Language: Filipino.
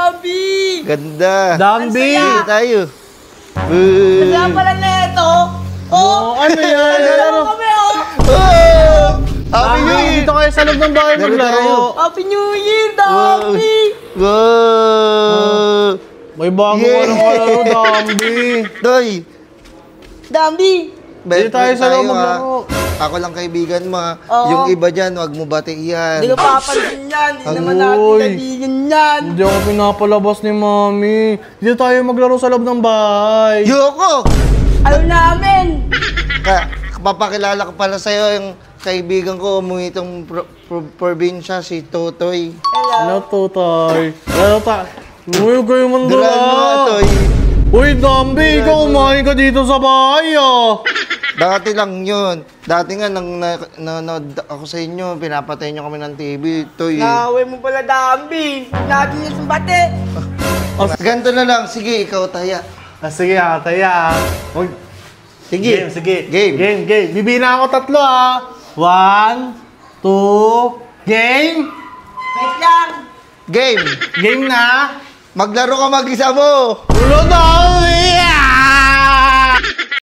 Dambi! Ganda. Dambi! Sige tayo. Kaya pala na ito. Oh! Ano yan? Laro kami, oh! Oh! Happy New Dambi, Year! dito kayo sa loob ng bahay Laro maglaro. tayo. Happy New Year, Dambi! Wow! May bago Yeah. ka ng kalaro, Dambi. Toy! Dambi! Dito tayo sa loob maglaro. Ako lang kaibigan mo, ha. Oo. Yung iba dyan, wag mo batiyan. Hindi ka papansin yan. Hindi naman natin Agoy. kaibigan yan. Hindi ako pinapalabas ni Mami. Dito tayo maglaro sa loob ng bahay. Yoko! Ayaw namin! Papakilala ko pala sa'yo yung kaibigan ko, umuwi itong probinsya, si Totoy. Ano to, Tay? Ano ta? Uy, kayo man Duran mo, Toy. Uy, Dambi, ikaw kumain ka dito sa bahay, ah. Dati lang yun. Dati nga, nang nanood ako sa inyo, pinapatay nyo kami ng TV. Toy. Naway mo pala, Dambi. Natin yung sumbate. Ganito na lang. Sige, ikaw taya. Sige, Taya. Sige. Sige. Game. Game. Bibina ako 3, ah. 1, 2, game. Wait lang. Game. Game na. Maglaro ka mag-isa mo. Ulo, Dambi.